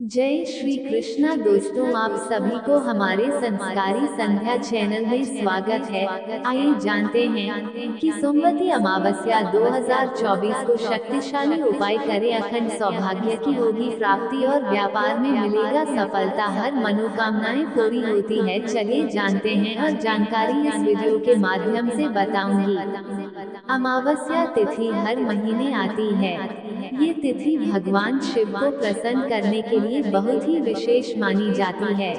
जय श्री कृष्णा दोस्तों, आप सभी को हमारे संस्कारी संध्या चैनल में स्वागत है। आइए जानते हैं कि सोमवती अमावस्या 2024 को शक्तिशाली उपाय करें, अखंड सौभाग्य की होगी प्राप्ति और व्यापार में मिलेगा सफलता, हर मनोकामनाएं पूरी होती है। चलिए जानते हैं और जानकारी इस वीडियो के माध्यम से बताऊंगी। अमावस्या तिथि हर महीने आती है। ये तिथि भगवान शिव को प्रसन्न करने के लिए बहुत ही विशेष मानी जाती है।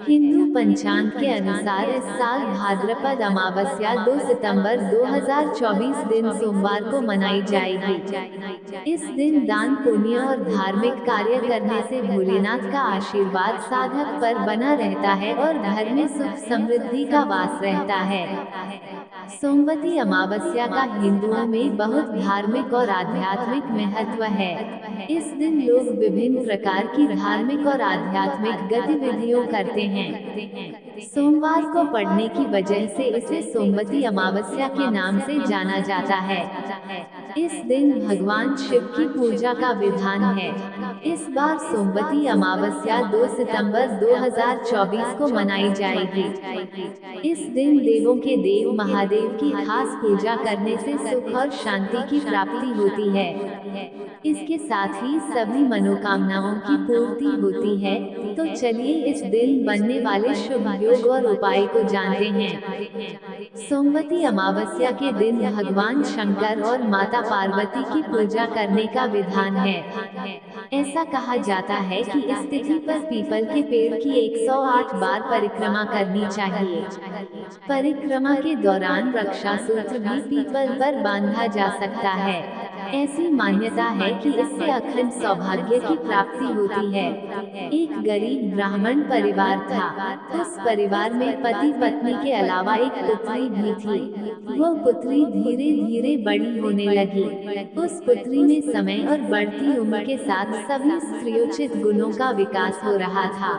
हिंदू पंचांग के अनुसार इस साल भाद्रपद अमावस्या 2 सितंबर 2024 दिन सोमवार को मनाई जाएगी। इस दिन दान पुण्य और धार्मिक कार्य करने से भोलेनाथ का आशीर्वाद साधक पर बना रहता है और घर में सुख समृद्धि का वास रहता है। सोमवती अमावस्या का हिंदुओं में बहुत धार्मिक और आध्यात्मिक महत्व है। इस दिन लोग विभिन्न प्रकार की धार्मिक और आध्यात्मिक गतिविधियों करते हैं। सोमवार को पड़ने की वजह से इसे सोमवती अमावस्या के नाम से जाना जाता है। इस दिन भगवान शिव की पूजा का विधान है। इस बार सोमवती अमावस्या 2 सितंबर 2024 को मनाई जाएगी। इस दिन देवों के देव महादेव की खास पूजा करने से सुख और शांति की प्राप्ति होती है। इसके साथ ही सभी मनोकामनाओं की पूर्ति होती है। तो चलिए इस दिन बनने वाले शुभ योग और उपाय को जानते हैं। सोमवती अमावस्या के दिन भगवान शंकर और माता पार्वती की पूजा करने का विधान है। ऐसा कहा जाता है कि इस तिथि पर पीपल के पेड़ की 108 बार परिक्रमा करनी चाहिए। परिक्रमा के दौरान रक्षा सूत्र भी पीपल पर बांधा जा सकता है। ऐसी मान्यता है कि इससे अखंड सौभाग्य की प्राप्ति होती है। एक गरीब ब्राह्मण परिवार था। उस परिवार में पति पत्नी के अलावा एक पुत्री भी थी। वो पुत्री धीरे धीरे बड़ी होने लगी। उस पुत्री में समय और बढ़ती उम्र के साथ सभी स्त्रियोचित गुणों का विकास हो रहा था।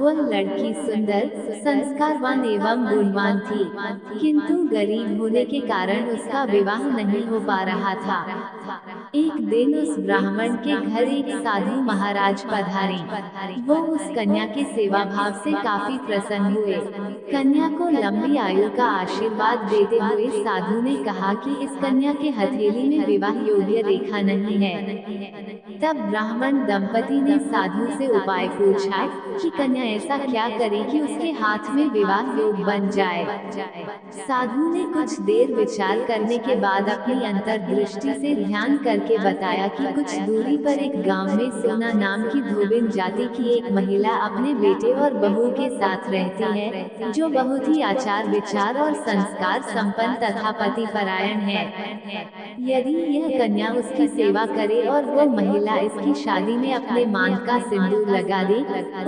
वह लड़की सुंदर, संस्कारवान एवं गुणवान थी, किंतु गरीब होने के कारण उसका विवाह नहीं हो पा रहा था। एक दिन उस ब्राह्मण के घर एक साधु महाराज पधारे। वो उस कन्या के सेवा भाव से काफी प्रसन्न हुए। कन्या को लंबी आयु का आशीर्वाद देते हुए साधु ने कहा कि इस कन्या के हथेली में विवाह योग्य रेखा नहीं है। तब ब्राह्मण दंपति ने साधु से उपाय पूछा कि कन्या ऐसा क्या करे कि उसके हाथ में विवाह योग बन जाए। साधु ने कुछ देर विचार करने के बाद अपनी अंतर्दृष्टि से ध्यान करके बताया कि कुछ दूरी पर एक गांव में सोना नाम की धोबिन जाति की एक महिला अपने बेटे और बहू के साथ रहती है, जो बहुत ही आचार विचार और संस्कार संपन्न तथा पति परायण है। यदि यह कन्या उसकी सेवा करे और वो महिला इसकी शादी में अपने मांग का सिंदूर लगा दे,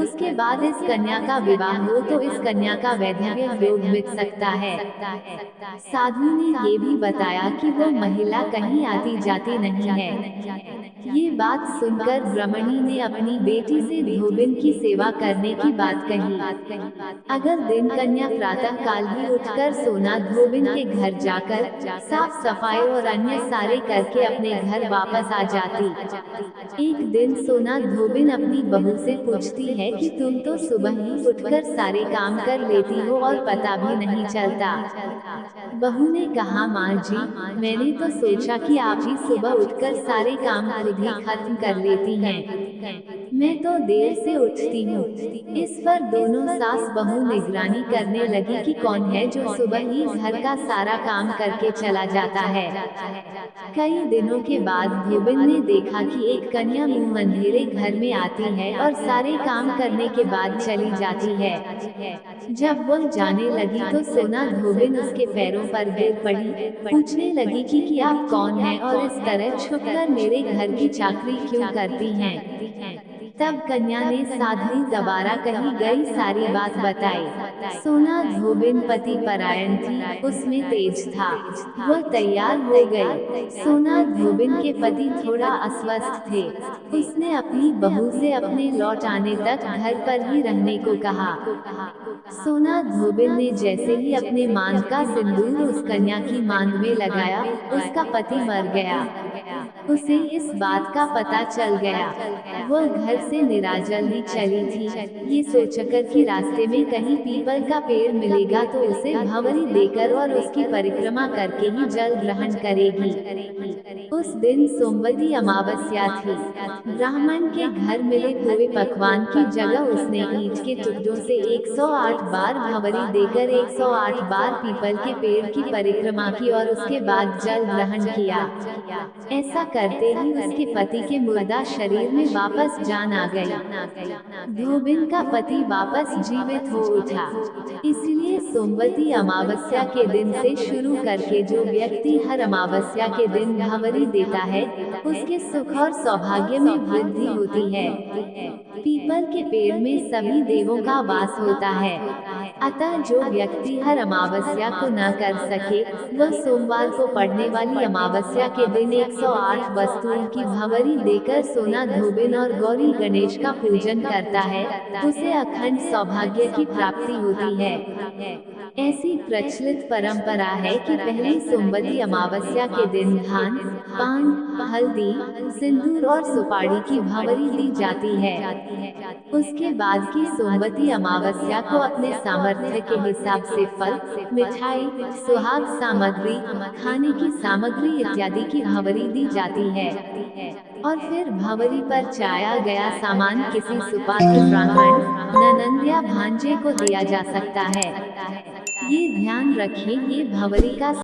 उसके बाद इस कन्या का विवाह हो तो इस कन्या का वैधव्य योग मिट सकता है। साधु ने ये भी बताया कि वो महिला कहीं आती जाती नहीं है। ये बात सुनकर ब्राह्मणी ने अपनी बेटी से धोबिन की सेवा करने की बात कही। अगर दिन कन्या प्रातः काल ही उठकर सोना धोबिन के घर जाकर साफ सफाई और अन्य सारे करके अपने घर वापस आ जाती। एक दिन सोना धोबिन अपनी बहू से पूछती है कि तुम तो सुबह ही उठकर सारे काम कर लेती हो और पता भी नहीं चलता। बहू ने कहा, माँ जी, मैंने तो सोचा कि आप ही सुबह उठकर सारे काम खुद ही खत्म कर लेती हैं। मैं तो देर से उठती हूँ। इस पर दोनों सास बहू निगरानी करने लगी कि कौन है जो सुबह ही घर का सारा काम करके चला जाता है। कई दिनों के बाद धोबिन ने देखा कि एक कन्या मुंह अंधेरे घर में आती है और सारे काम करने के बाद चली जाती है। जब वह जाने लगी तो सोना धोबिन उसके पैरों पर गिर पड़ी, पूछने लगी कि आप कौन हैं और इस तरह छुपकर मेरे घर की चाकरी क्यों करती हैं। तब कन्या ने साधु दोबारा कही गई सारी बात बताई। सोना धोबिन पति परायण थी, उसमें तेज था। वह तैयार हो गई। सोना धोबिन के पति थोड़ा अस्वस्थ थे। उसने अपनी बहू से अपने लौट आने तक घर पर ही रहने को कहा। सोना धोबिन ने जैसे ही अपने मांग का सिंदूर उस कन्या की मांग में लगाया, उसका पति मर गया। उसे इस बात का पता चल गया। वह घर से निराजल्दी चली थी, ये सोचकर कि रास्ते में कहीं पीपल का पेड़ मिलेगा तो उसे भंवरी देकर और उसकी परिक्रमा करके ही जल ग्रहण करेगी। उस दिन सोमवती अमावस्या थी। ब्राह्मण के घर मिले पूरे पकवान की जगह उसने ईंट के टुकड़ों से 108 बार भंवरी देकर 108 बार पीपल के पेड़ की परिक्रमा की और उसके बाद जल ग्रहण किया। ऐसा करते ही उसके पति के मुर्दा शरीर में वापस जान आ गई। धोबिन का पति वापस जीवित हो उठा। इसलिए सोमवती अमावस्या के दिन से शुरू करके जो व्यक्ति हर अमावस्या के दिन भंवरी देता है, उसके सुख और सौभाग्य में वृद्धि होती है। पीपल के पेड़ में सभी देवों का वास होता है। अतः जो व्यक्ति हर अमावस्या को न कर सके, वह सोमवार को पड़ने वाली अमावस्या के दिन 108 वस्तुओं की भंवरी देकर सोना, धोबिन और गौरी गणेश का पूजन करता है, उसे अखंड सौभाग्य की प्राप्ति होती है। ऐसी प्रचलित परंपरा है कि पहली सोमवती अमावस्या के दिन धान, पान, हल्दी, सिंदूर और सुपारी की भंवरी दी जाती है। उसके बाद की सोमवती अमावस्या को अपने सामर्थ्य के हिसाब से फल, मिठाई, सुहाग सामग्री, खाने की सामग्री इत्यादि की भंवरी दी जाती है। और फिर भंवरी पर चाया गया सामान किसी सुपात्र ब्राह्मण, ननंद या भांजे को दिया जा सकता है। ये ध्यान रखें, ये भंवरी का